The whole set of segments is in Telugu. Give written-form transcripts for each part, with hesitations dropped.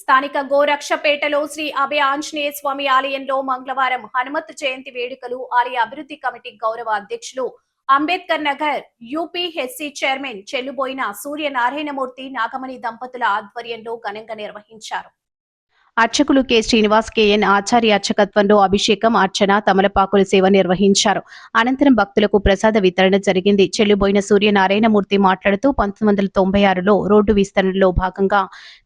స్థానిక గోరక్షపేటలో శ్రీ అభయ ఆంజనేయ స్వామి ఆలయంలో మంగళవారం హనుమత్ జయంతి వేడుకలు ఆలయ అభివృద్ధి కమిటీ గౌరవ అధ్యక్షులు అంబేద్కర్ నగర్ యూపీహెచ్సి చైర్మన్ చెల్లుబోయిన సూర్యనారాయణమూర్తి నాగమణి దంపతుల ఆధ్వర్యంలో ఘనంగా నిర్వహించారు. అర్చకులు కె శ్రీనివాస్ కెఎన్ ఆచార్య అర్చకత్వంలో అభిషేకం అర్చన తమలపాకుల సేవ నిర్వహించారు. అనంతరం భక్తులకు ప్రసాద వితరణ జరిగింది. చెల్లుబోయిన సూర్యనారాయణమూర్తి మాట్లాడుతూ 1996లో రోడ్డు విస్తరణలో భాగంగా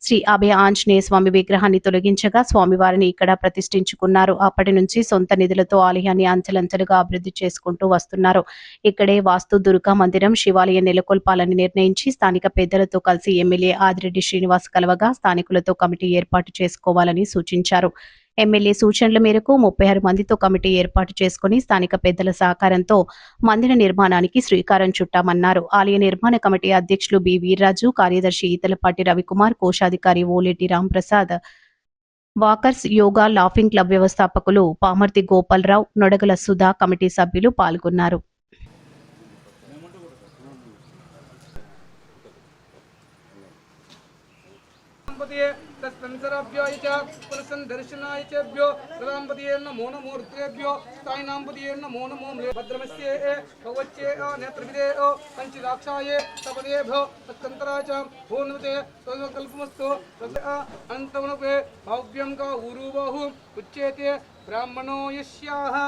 శ్రీ అభయ ఆంజనేయ స్వామి విగ్రహాన్ని తొలగించగా స్వామివారిని ఇక్కడ ప్రతిష్ఠించుకున్నారు. అప్పటి నుంచి సొంత నిధులతో ఆలయాన్ని అంచెలంచెలుగా అభివృద్ధి చేసుకుంటూ వస్తున్నారు. ఇక్కడే వాస్తు దుర్గా మందిరం శివాలయం నెలకొల్పాలని నిర్ణయించి స్థానిక పెద్దలతో కలిసి ఎమ్మెల్యే ఆదిరెడ్డి శ్రీనివాస్ కలవగా స్థానికులతో కమిటీ ఏర్పాటు చేసుకోవాలి సూచించారు. ఎమ్మెల్యే సూచనల మేరకు 36 మందితో కమిటీ ఏర్పాటు చేసుకుని స్థానిక పెద్దల సహకారంతో మందిర నిర్మాణానికి శ్రీకారం చుట్టామన్నారు. ఆలయ నిర్మాణ కమిటీ అధ్యక్షులు బి వీర్రాజు, కార్యదర్శి ఈతలపాటి రవికుమార్, కోశాధికారి Oleti Ramprasad, walkers yoga laughing club వ్యవస్థాపకులు పామర్తి గోపాలరావు, నొడగల సుధా కమిటీ సభ్యులు పాల్గొన్నారు. तस्पंसराभ्याय च पुनसंदर्शनाय चेभ्यो प्रदांपतिये नमो नमो रुद्रेभ्यो स्थायिनांपतिये नमो नमो भद्रमस्ये भगवच्ये नेत्रविदे पंचदाक्षाय तपदेभ्यो तत्तंतराय च भूनवते स्वकल्पमस्तु अनंतमनुपे भाव्यं का उरुबाहु उच्यते ब्राह्मणो यस्याः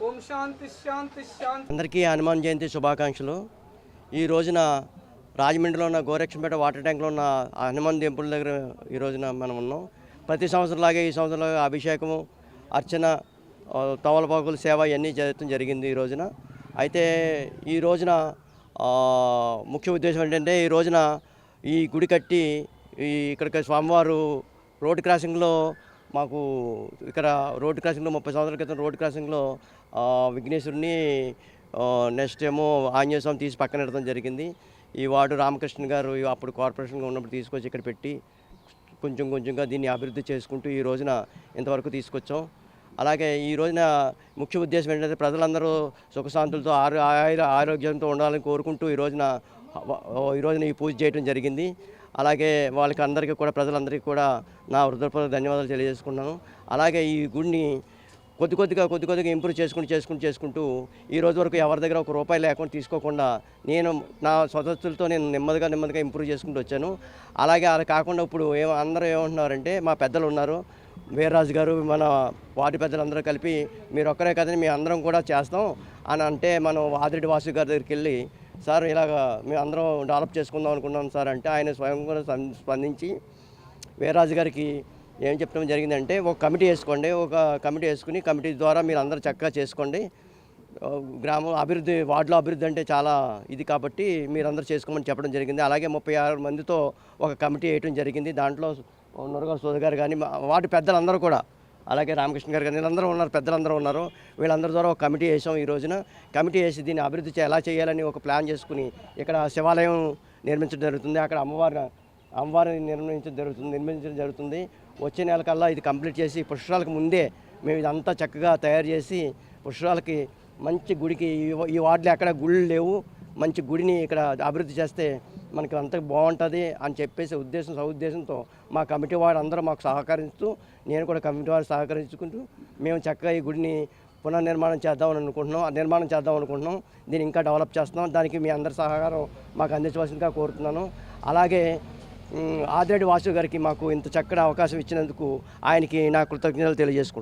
ओम शांति शांति शांति। అందరికీ హనుమాన్ జయంతి శుభాకాంక్షలు। ఈ రోజున రాజమండ్రిలో ఉన్న గోరక్షపేట వాటర్ ట్యాంక్లో ఉన్న హనుమాన్ టెంపుల్ దగ్గర ఈ రోజున మనం ఉన్నాం. ప్రతి సంవత్సరంలాగే ఈ సంవత్సరంలో అభిషేకము, అర్చన, తమలపాకుల సేవ ఇవన్నీ జరగడం జరిగింది ఈ రోజున. అయితే ఈ రోజున ముఖ్య ఉద్దేశం ఏంటంటే ఈ రోజున ఈ గుడి కట్టి ఇక్కడికి స్వామివారు రోడ్ క్రాసింగ్లో మాకు ఇక్కడ రోడ్ క్రాసింగ్లో 30 సంవత్సరాల క్రితం రోడ్ క్రాసింగ్లో విఘ్నేశ్వరుని నెక్స్ట్ ఏమో ఆంజనేయ స్వామి తీసి పక్కన పెట్టడం జరిగింది. ఈ వార్డు రామకృష్ణ గారు అప్పుడు కార్పొరేషన్గా ఉన్నప్పుడు తీసుకొచ్చి ఇక్కడ పెట్టి కొంచెం కొంచెంగా దీన్ని అభివృద్ధి చేసుకుంటూ ఈ రోజున ఇంతవరకు తీసుకొచ్చాం. అలాగే ఈ రోజున ముఖ్య ఉద్దేశం ఏంటంటే ప్రజలందరూ సుఖశాంతులతో ఆరోగ్యంతో ఉండాలని కోరుకుంటూ ఈ రోజున ఈ పూజ చేయడం జరిగింది. అలాగే వాళ్ళకి అందరికీ కూడా ప్రజలందరికీ కూడా నా హృదయపూర్వక ధన్యవాదాలు తెలియజేసుకున్నాను. అలాగే ఈ గుడిని కొద్ది కొద్దిగా ఇంప్రూవ్ చేసుకుంటూ ఈ రోజు వరకు ఎవరి దగ్గర ₹1 లేకుండా తీసుకోకుండా నేను నా సదస్సులతో నేను నెమ్మదిగా ఇంప్రూవ్ చేసుకుంటూ వచ్చాను. అలాగే అలా కాకుండా ఇప్పుడు అందరూ ఏమంటున్నారంటే మా పెద్దలు ఉన్నారు, వీర్రాజు గారు, మన వార్డు పెద్దలందరూ కలిపి మీరు ఒక్కరే కదని మేము అందరం కూడా చేస్తాం అని అంటే మనం ఆదిరెడ్డి వాసు గారి దగ్గరికి వెళ్ళి సార్ ఇలాగా మేము అందరం డెవలప్ చేసుకుందాం అనుకున్నాం సార్ అంటే ఆయన స్వయం కూడా స్పందించి వీర్రాజు గారికి ఏం చెప్పడం జరిగిందంటే ఒక కమిటీ వేసుకుని కమిటీ ద్వారా మీరు అందరూ చక్కగా చేసుకోండి, గ్రామం అభివృద్ధి వార్డులో అభివృద్ధి అంటే చాలా ఇది కాబట్టి మీరందరూ చేసుకోమని చెప్పడం జరిగింది. అలాగే 36 మందితో ఒక కమిటీ వేయడం జరిగింది. దాంట్లో నొరగల సోద గారు కానీ వార్డు పెద్దలందరూ కూడా, అలాగే రామకృష్ణ గారు కానీ వీళ్ళందరూ ఉన్నారు, పెద్దలందరూ ఉన్నారు. వీళ్ళందరి ద్వారా ఒక కమిటీ వేసాం. ఈ రోజున కమిటీ వేసి దీన్ని అభివృద్ధి ఎలా చేయాలని ఒక ప్లాన్ చేసుకుని ఇక్కడ శివాలయం నిర్మించడం జరుగుతుంది. అక్కడ అమ్మవారిని నిర్మించడం జరుగుతుంది. వచ్చే నెల కల్లా ఇది కంప్లీట్ చేసి పుష్కరాలకు ముందే మేము ఇదంతా చక్కగా తయారు చేసి పుష్కరాలకి మంచి గుడికి ఈ వార్డులో ఎక్కడ గుళ్ళు లేవు, మంచి గుడిని ఇక్కడ అభివృద్ధి చేస్తే మనకి అంత బాగుంటుంది అని చెప్పేసి సదుద్దేశంతో మా కమిటీ వారు అందరూ మాకు సహకరిస్తూ నేను కూడా కమిటీ వారు సహకరించుకుంటూ మేము చక్కగా ఈ గుడిని పునర్నిర్మాణం చేద్దామని అనుకుంటున్నాం. దీన్ని ఇంకా డెవలప్ చేస్తున్నాం. దానికి మీ అందరి సహకారం మాకు అందించవలసిందిగా కోరుతున్నాను. అలాగే ఆదిరెడ్డి వాసు గారికి మాకు ఇంత చక్కటి అవకాశం ఇచ్చినందుకు ఆయనకి నా కృతజ్ఞతలు తెలియజేసుకుంటున్నాను.